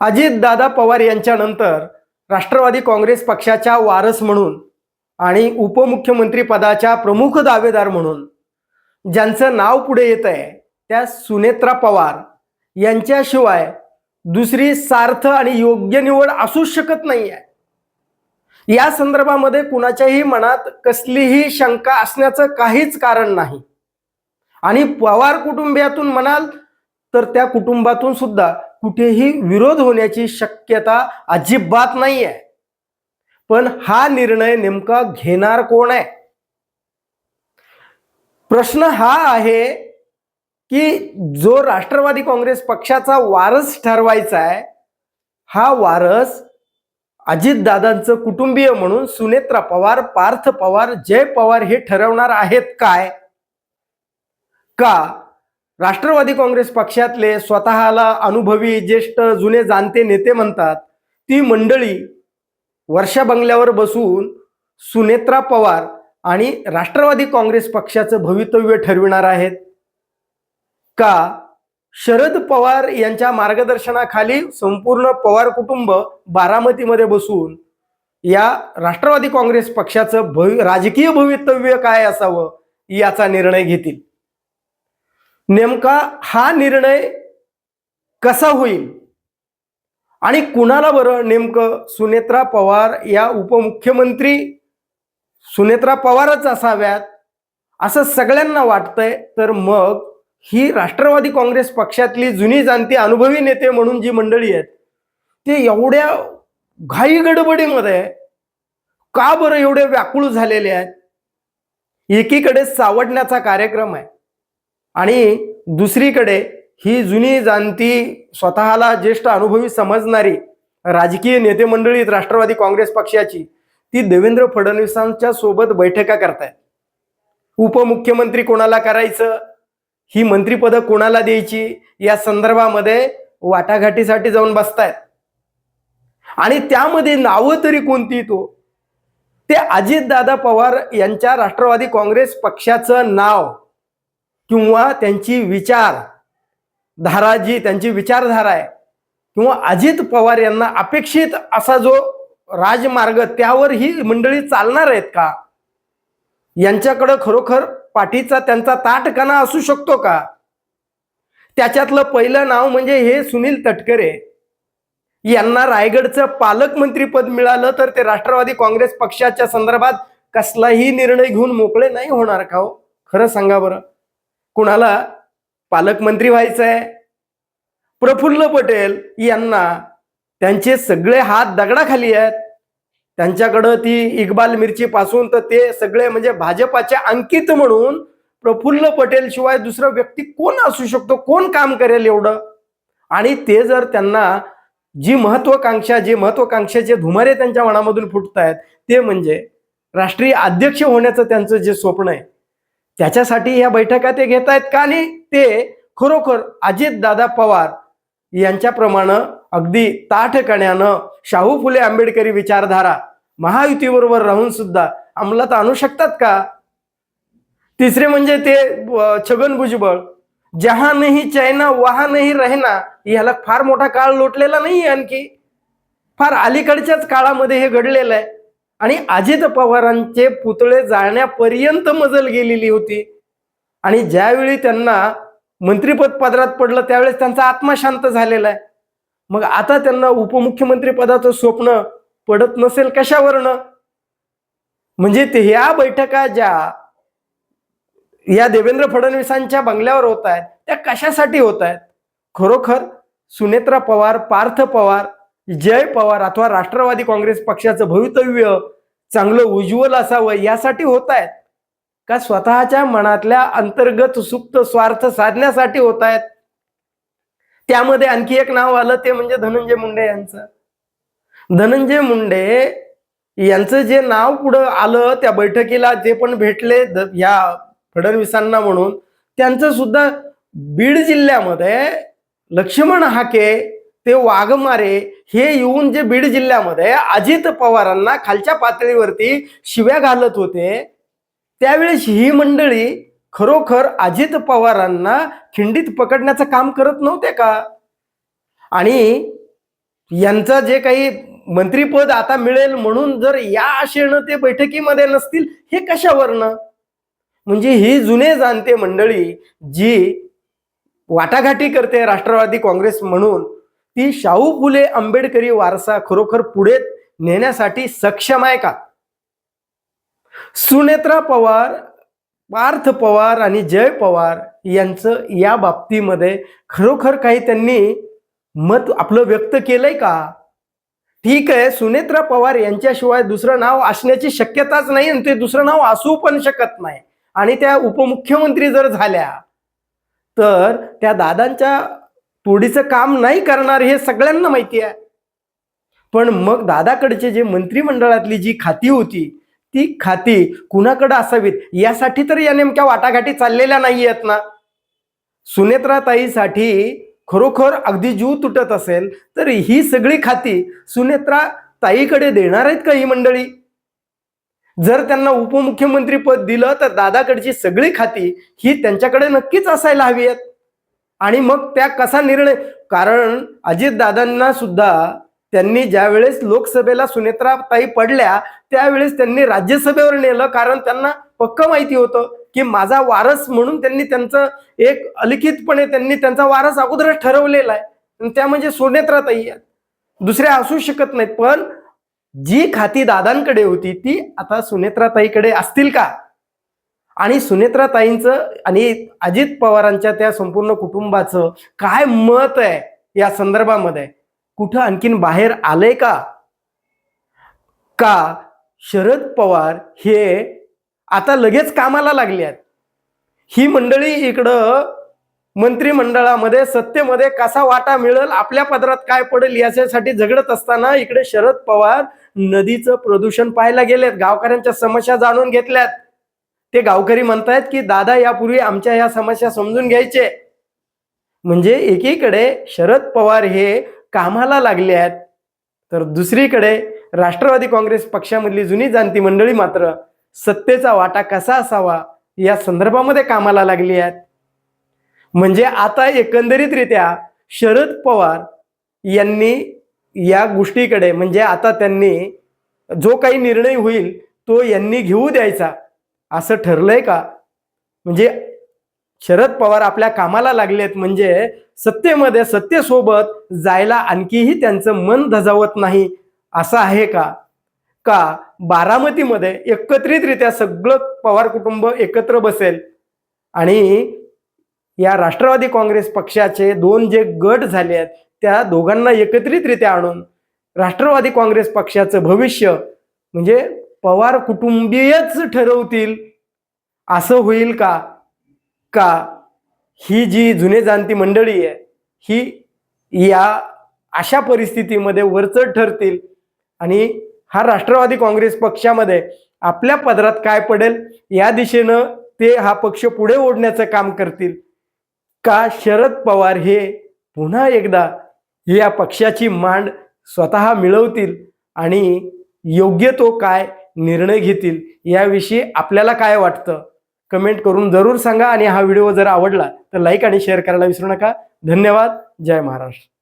अजितदादा पवार यांच्यानंतर राष्ट्रवादी काँग्रेस पक्षाच्या वारस म्हणून आणि उपमुख्यमंत्री पदाच्या प्रमुख दावेदार म्हणून ज्यांचं नाव पुढे येत आहे त्या सुनेत्रा पवार यांच्याशिवाय दुसरी सार्थ आणि योग्य निवड असू शकत नाही आहे. या संदर्भामध्ये कुणाच्याही मनात कसलीही शंका असण्याचं काहीच कारण नाही. आणि पवार कुटुंबियातून म्हणाल तर त्या कुटुंबातून सुद्धा कुठेही विरोध होण्याची शक्यता अजिबात नाही आहे. पण हा निर्णय नेमका घेणार कोण आहे? प्रश्न हा आहे की जो राष्ट्रवादी काँग्रेस पक्षाचा वारस ठरवायचा आहे, हा वारस अजितदादांचं कुटुंबीय म्हणून सुनेत्रा पवार, पार्थ पवार, जय पवार हे ठरवणार आहेत काय? का राष्ट्रवादी काँग्रेस पक्षातले स्वतःला अनुभवी ज्येष्ठ जुने जाणते नेते म्हणतात ती मंडळी वर्षा बंगल्यावर बसून सुनेत्रा पवार आणि राष्ट्रवादी काँग्रेस पक्षाचं भवितव्य ठरविणार आहेत? का शरद पवार यांच्या मार्गदर्शनाखाली संपूर्ण पवार कुटुंब बारामतीमध्ये बसून या राष्ट्रवादी काँग्रेस पक्षाचं राजकीय भवितव्य काय असावं याचा निर्णय घेतील? नेमका हा निर्णय कसा होईल आणि कुणाला बरं नेमकं सुनेत्रा पवार या उपमुख्यमंत्री सुनेत्रा पवारच असाव्यात असं सगळ्यांना वाटतंय? तर मग ही राष्ट्रवादी काँग्रेस पक्षातली जुनी जाणती अनुभवी नेते म्हणून जी मंडळी आहेत ते एवढ्या घाई गडबडीमध्ये का बरं एवढे व्याकुळ झालेले आहेत? एकीकडे सावडण्याचा कार्यक्रम आहे आणि दुसरीकडे ही जुनी जाणती स्वतःला ज्येष्ठ अनुभवी समजणारी राजकीय नेते मंडळी राष्ट्रवादी काँग्रेस पक्षाची ती देवेंद्र फडणवीसांच्या सोबत बैठका करतायत. उपमुख्यमंत्री कोणाला करायचं, ही मंत्रिपद कोणाला द्यायची या संदर्भामध्ये वाटाघाटीसाठी जाऊन बसतायत. आणि त्यामध्ये नावं तरी कोणती? ते अजितदादा पवार यांच्या राष्ट्रवादी काँग्रेस पक्षाचं नाव किंवा त्यांची विचारधारा जी त्यांची विचारधारा आहे किंवा अजित पवार यांना अपेक्षित असा जो राजमार्ग त्यावर ही मंडळी चालणार आहेत का? यांच्याकडे खरोखर पाठीचा त्यांचा ताठकाना असू शकतो का? त्याच्यातलं पहिलं नाव म्हणजे हे सुनील तटकरे यांना रायगडचं पालकमंत्रीपद मिळालं तर ते राष्ट्रवादी काँग्रेस पक्षाच्या संदर्भात कसलाही निर्णय घेऊन मोकळे नाही होणार का हो? खरं सांगा बरं, कुणाला पालकमंत्री व्हायचंय? प्रफुल्ल पटेल यांना त्यांचे सगळे हात दगडाखाली आहेत. त्यांच्याकडं ती इक्बाल मिरची पासून तर ते सगळे म्हणजे भाजपाचे अंकित म्हणून प्रफुल्ल पटेल शिवाय दुसरा व्यक्ती कोण असू शकतो? कोण काम करेल एवढं? आणि ते जर त्यांना जी महत्वाकांक्षाचे धुमारे त्यांच्या मनामधून फुटत आहेत ते म्हणजे राष्ट्रीय अध्यक्ष होण्याचं त्यांचं जे स्वप्न आहे त्याच्यासाठी या बैठका ते घेत आहेत का? आणि ते खरोखर अजितदादा पवार यांच्याप्रमाणे अगदी ताठकण्यानं शाहू फुले आंबेडकरी विचारधारा महायुतीबरोबर राहून सुद्धा अंमलात आणू शकतात का? तिसरे म्हणजे ते छगन भुजबळ, जहां नहीं चैना वहां नहीं रहना, याला फार मोठा काळ लोटलेला नाही, आणखी फार अलीकडच्याच काळामध्ये हे घडलेलं आहे. आणि अजित पवारांचे पुतळे जाळण्यापर्यंत मजल गेलेली होती आणि ज्यावेळी त्यांना मंत्रिपद पदरात पडलं त्यावेळेस त्यांचा आत्मा शांत झालेला आहे. मग आता त्यांना उपमुख्यमंत्री पदाचं स्वप्न पडत नसेल कशावरनं? म्हणजे ते ह्या बैठका ज्या या देवेंद्र फडणवीसांच्या बंगल्यावर होत आहेत त्या कशासाठी होत आहेत? खरोखर सुनेत्रा पवार, पार्थ पवार, जय पवार अथवा राष्ट्रवादी काँग्रेस पक्षाचं भवितव्य चांगलं उज्ज्वल असावं यासाठी होत आहेत का स्वतःच्या मनातल्या अंतर्गत सुप्त स्वार्थ साधण्यासाठी होत आहेत? त्यामध्ये आणखी एक नाव आलं ते म्हणजे धनंजय मुंडे यांचं. धनंजय मुंडे यांचं जे नाव पुढं आलं त्या बैठकीला जे पण भेटले या फडणवीसांना म्हणून त्यांचं सुद्धा बीड जिल्ह्यामध्ये लक्ष्मण हाके ते वाघमारे हे येऊन जे बीड जिल्ह्यामध्ये अजित पवारांना खालच्या पातळीवरती शिव्या घालत होते त्यावेळेस ही मंडळी खरोखर अजित पवारांना खिंडीत पकडण्याचं काम करत नव्हते का? आणि यांचं जे काही मंत्रीपद आता मिळेल म्हणून जर या आशेनं ते बैठकीमध्ये नसतील, हे कशावरनं? म्हणजे ही जुने जाणते मंडळी जी वाटाघाटी करते राष्ट्रवादी काँग्रेस म्हणून, ती शाहू फुले आंबेडकरी वारसा खरोखर पुढे नेण्यासाठी सक्षम आहे का? सुनेत्रा पवार, पार्थ पवार आणि जय पवार यांचं या बाबतीमध्ये खरोखर काही त्यांनी मत आपलं व्यक्त केलंय का? ठीक आहे, सुनेत्रा पवार यांच्याशिवाय दुसरं नाव असण्याची शक्यताच नाही आणि ते दुसरं नाव असू पण शकत नाही. आणि त्या उपमुख्यमंत्री जर झाल्या तर त्या दादांच्या तोडीचं काम नाही करणार हे सगळ्यांना माहिती आहे. पण मग दादाकडचे जे मंत्रिमंडळातली जी खाती होती ती खाती कुणाकडे असावीत यासाठी तर या नेमक्या वाटाघाटी चाललेल्या नाही आहेत ना. सुनेत्राताईसाठी खरोखर अगदी जीव तुटत असेल तर ही सगळी खाती सुनेत्राताईकडे देणार आहेत का ही मंडळी? जर त्यांना उपमुख्यमंत्री पद दिलं तर दादाकडची सगळी खाती ही त्यांच्याकडे नक्कीच असायला हवी आहेत. आणि मग त्या कसा निर्णय, कारण अजितदादांना सुद्धा त्यांनी ज्यावेळेस लोकसभेला सुनेत्राताई पडल्या त्यावेळेस त्यांनी राज्यसभेवर नेलं, कारण त्यांना पक्क माहिती होतं की माझा वारस म्हणून त्यांनी त्यांचं एक अलिखितपणे त्यांनी त्यांचा वारस अगोदरच ठरवलेला आहे, त्या म्हणजे सुनेत्राताई आहेत, दुसऱ्या असू शकत नाहीत. पण जी खाती दादांकडे होती ती आता सुनेत्राताईकडे असतील का? आणि सुनेत्राताईंचं आणि अजित पवारांच्या त्या संपूर्ण कुटुंबाचं काय मत आहे या संदर्भामध्ये कुठं आणखीन बाहेर आलंय का? का शरद पवार हे आता लगेच कामाला लागले आहेत? ही मंडळी इकडं मंत्रिमंडळामध्ये सत्तेमध्ये कसा वाटा मिळेल, आपल्या पदरात काय पडेल याच्यासाठी झगडत असताना इकडे शरद पवार नदीचं प्रदूषण पाहायला गेलेत, गावकऱ्यांच्या समस्या जाणून घेतल्यात. ते गावकरी म्हणतायत की दादा यापूर्वी आमच्या या समस्या समजून घ्यायचे. म्हणजे एकीकडे शरद पवार हे कामाला लागले आहेत तर दुसरीकडे राष्ट्रवादी काँग्रेस पक्षामधली जुनी जाणती मंडळी मात्र सत्तेचा वाटा कसा असावा या संदर्भामध्ये कामाला लागली आहेत. म्हणजे आता एकंदरीतरित्या शरद पवार यांनी या गोष्टीकडे, म्हणजे आता त्यांनी जो काही निर्णय होईल तो यांनी घेऊ द्यायचा असं ठरलंय का? म्हणजे शरद पवार आपल्या कामाला लागलेत म्हणजे सत्तेमध्ये सत्तेसोबत जायला आणखीही त्यांचं मन धजावत नाही असं आहे का? का बारामतीमध्ये एकत्रितरित्या सगळं पवार कुटुंब एकत्र बसेल आणि या राष्ट्रवादी काँग्रेस पक्षाचे दोन जे गट झाले आहेत त्या दोघांना एकत्रितरित्या आणून राष्ट्रवादी काँग्रेस पक्षाचं भविष्य म्हणजे पवार कुटुंबीयच ठरवतील असं होईल का? का ही जी जुने जाणती मंडळी आहे ही या अशा परिस्थितीमध्ये वरचढ ठरतील आणि हा राष्ट्रवादी काँग्रेस पक्षामध्ये आपल्या पदरात काय पडेल या दिशेनं ते हा पक्ष पुढे ओढण्याचं काम करतील? का शरद पवार हे पुन्हा एकदा या पक्षाची मांड स्वतः मिळवतील आणि योग्य तो काय निर्णय घेतील याविषयी आपल्याला काय वाटतं कमेंट करून जरूर सांगा. आणि हा व्हिडिओ जर आवडला तर लाईक आणि शेअर करायला विसरू नका. धन्यवाद. जय महाराष्ट्र.